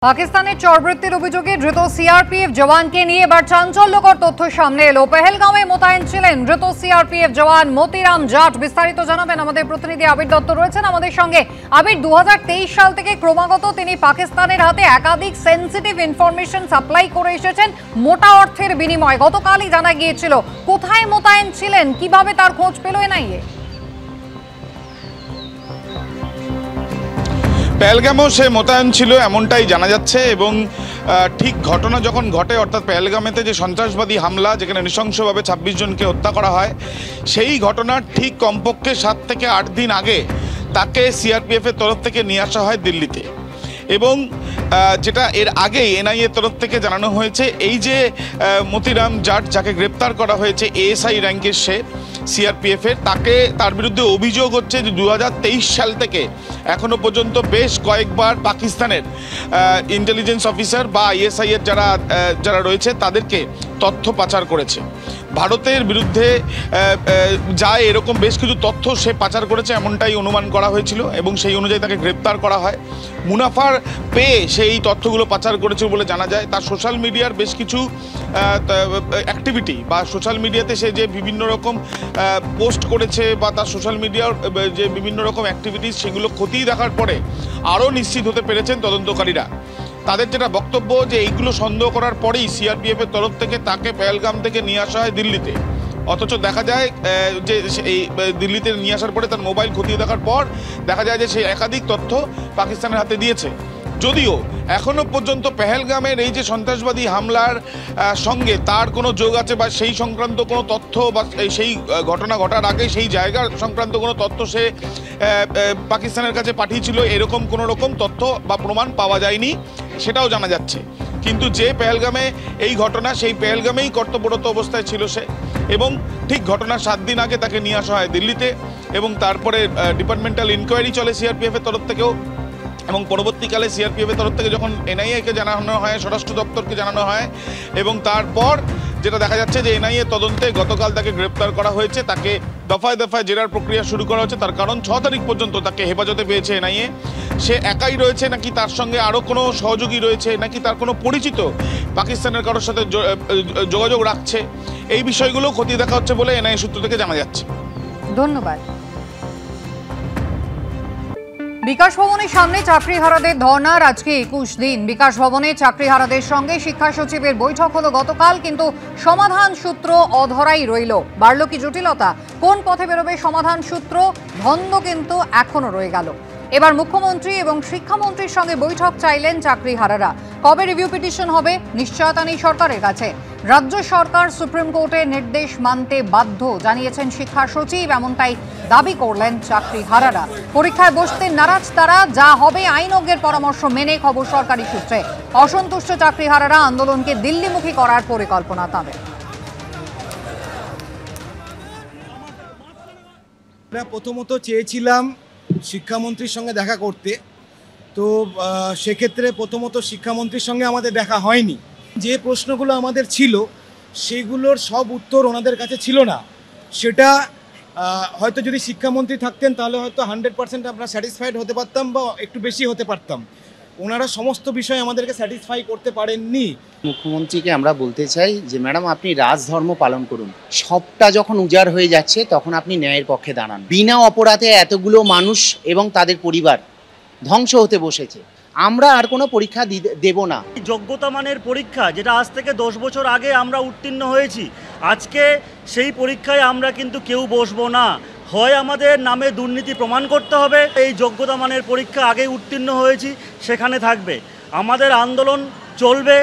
পাকিস্তানের চরবৃত্তির অভিযোগে ধৃত সিআরপিএফ জওয়ানকে নিয়ে এবার চাঞ্চল্যকর তথ্য সামনে এলো। পেহেলগাঁওয়ে মোতায়েন ছিলেন ধৃত সিআরপিএফ জওয়ান মতিরাম জাট। বিস্তারিত জানাবেন আমাদের প্রতিনিধি আবির দত্ত রয়েছেন আমাদের সঙ্গে। আবির, 2023 সাল থেকে ক্রমাগত তিনি পাকিস্তানের হাতে একাধিক সেন্সিটিভ ইনফরমেশন সাপ্লাই করে এসেছেন মোটা অর্থের বিনিময়ে। গতকালই জানা গিয়েছিল। কোথায় মোতায়েন ছিলেন, কিভাবে তার খোঁজ পেল এনআইএ? পেহেলগামেও সে মোতায়েন ছিল এমনটাই জানা যাচ্ছে এবং ঠিক ঘটনা যখন ঘটে, অর্থাৎ পেহেলগামেতে যে সন্ত্রাসবাদী হামলা যেখানে নৃশংসভাবে 26 জনকে হত্যা করা হয়, সেই ঘটনার ঠিক কমপক্ষে 7 থেকে 8 দিন আগে তাকে সিআরপিএফের তরফ থেকে নিয়ে আসা হয় দিল্লিতে। এবং যেটা এর আগেই এনআইএর তরফ থেকে জানানো হয়েছে, এই যে মতিরাম জাট যাকে গ্রেপ্তার করা হয়েছে এএসআই র্যাঙ্কের সে সিআরপিএফের, তার বিরুদ্ধে অভিযোগ হচ্ছে যে 2023 সাল থেকে এখনো পর্যন্ত বেশ কয়েকবার পাকিস্তানের ইন্টেলিজেন্স অফিসার বা আইএসআই এর যারা রয়েছে তাদেরকে তথ্য পাচার করেছে। ভারতের বিরুদ্ধে যায় এরকম বেশ কিছু তথ্য সে পাচার করেছে এমনটাই অনুমান করা হয়েছিল এবং সেই অনুযায়ী তাকে গ্রেপ্তার করা হয়। মুনাফার পেয়ে সেই তথ্যগুলো পাচার করেছে বলে জানা যায়। তার সোশ্যাল মিডিয়ার বেশ কিছু অ্যাক্টিভিটি বা সোশ্যাল মিডিয়াতে সে যে বিভিন্ন রকম পোস্ট করেছে বা তার সোশ্যাল মিডিয়ার যে বিভিন্ন রকম অ্যাক্টিভিটিস, সেগুলো খতিয়ে দেখার পরে আরও নিশ্চিত হতে পেরেছেন তদন্তকারীরা। তাদের যেটা বক্তব্য যে এইগুলো সন্দেহ করার পরেই সিআরপিএফের তরফ থেকে তাকে পেহেলগাম থেকে নিয়ে আসা হয় দিল্লিতে। অথচ দেখা যায় যে এই দিল্লিতে নিয়ে আসার পরে তার মোবাইল খতিয়ে দেখার পর দেখা যায় যে সে একাধিক তথ্য পাকিস্তানের হাতে দিয়েছে। যদিও এখনো পর্যন্ত পেহেলগামের এই যে সন্ত্রাসবাদী হামলার সঙ্গে তার কোনো যোগ আছে বা সেই সংক্রান্ত কোনো তথ্য বা সেই ঘটনা ঘটার আগে সেই জায়গার সংক্রান্ত কোনো তথ্য সে পাকিস্তানের কাছে পাঠিয়েছিল, এরকম কোনো রকম তথ্য বা প্রমাণ পাওয়া যায়নি, সেটাও জানা যাচ্ছে। কিন্তু যে পেহেলগামে এই ঘটনা, সেই পেহেলগামেই কর্তব্যরত অবস্থায় ছিল সে এবং ঠিক ঘটনার 7 দিন আগে তাকে নিয়ে আসা হয় দিল্লিতে এবং তারপরে ডিপার্টমেন্টাল ইনকোয়ারি চলে সিআরপিএফের তরফ থেকেও। এবং পরবর্তীকালে সিআরপিএফের তরফ থেকে যখন এনআইএকে জানানো হয়, স্বরাষ্ট্র দপ্তরকে জানানো হয় এবং তারপর যেটা দেখা যাচ্ছে যে এনআইএ তদন্তে গতকাল তাকে গ্রেপ্তার করা হয়েছে। তাকে দফায় দফায় জেরার প্রক্রিয়া শুরু করা হচ্ছে। তার কারণ 6 তারিখ পর্যন্ত তাকে হেফাজতে পেয়েছে এনআইএ। সে একাই রয়েছে নাকি তার সঙ্গে আরও কোনো সহযোগী রয়েছে নাকি তার কোনো পরিচিত পাকিস্তানের কারোর সাথে যোগাযোগ রাখছে, এই বিষয়গুলো খতিয়ে দেখা হচ্ছে বলে এনআইএ সূত্র থেকে জানা যাচ্ছে। ধন্যবাদ। বিকাশ ভবনের সামনে চাকরিহারাদের ধর্নার আজকে 21 দিন। বিকাশ ভবনে চাকরিহারাদের সঙ্গে শিক্ষা সচিবের বৈঠক হলো গতকাল, কিন্তু সমাধান সূত্র অধরাই রইল। বাড়ল কি জটিলতা? কোন পথে বেরোবে সমাধান সূত্র? ধন্দ কিন্তু এখনো রয়ে গেল। এবার মুখ্যমন্ত্রী এবং শিক্ষামন্ত্রীর সঙ্গে বৈঠক চাইলেন চাকরিহারারা। কবে রিভিউ পিটিশন হবে? নিশ্চয়তা নেই সরকারের কাছে। রাজ্য সরকার সুপ্রিম কোর্টের নির্দেশ মানতে বাধ্য জানিয়েছেন শিক্ষা সচিব, এমনটাই দাবি করলেন চাকরিহারারা। পরীক্ষায় বসতে নারাজ তারা, যা হবে আইনজ্ঞের পরামর্শ মেনে, খবর সরকারি সূত্রে। অসন্তুষ্ট চাকরিহারারা আন্দোলনকে দিল্লিমুখী করার পরিকল্পনা তাদের। প্রথমত চেয়েছিলাম শিক্ষামন্ত্রীর সঙ্গে দেখা করতে, তো সেক্ষেত্রে প্রথমত শিক্ষামন্ত্রীর সঙ্গে আমাদের দেখা হয়নি। যে প্রশ্নগুলো আমাদের ছিল সেগুলোর সব উত্তর ওনাদের কাছে ছিল না। সেটা হয়তো যদি শিক্ষামন্ত্রী থাকতেন তাহলে হয়তো 100% আমরা স্যাটিসফাইড হতে পারতাম বা একটু বেশি হতে পারতাম। ওনারা সমস্ত বিষয় আমাদেরকে স্যাটিসফাই করতে পারেননি। মুখ্যমন্ত্রীকে আমরা বলতে চাই যে ম্যাডাম, আপনি রাজধর্ম পালন করুন। সবটা যখন উজাড় হয়ে যাচ্ছে তখন আপনি ন্যায়ের পক্ষে দাঁড়ান। বিনা অপরাধে এতগুলো মানুষ এবং তাদের পরিবার ধ্বংস হতে বসেছে। আমরা আর কোনো পরীক্ষা দেব না। যোগ্যতা মানের পরীক্ষা যেটা আজ থেকে 10 বছর আগে আমরা উত্তীর্ণ হয়েছি, আজকে সেই পরীক্ষায় আমরা কিন্তু কেউ বসবো না। হয় আমাদের নামে দুর্নীতি প্রমাণ করতে হবে, এই যোগ্যতা মানের পরীক্ষা আগেই উত্তীর্ণ হয়েছি সেখানে থাকবে। আমাদের আন্দোলন চলবে।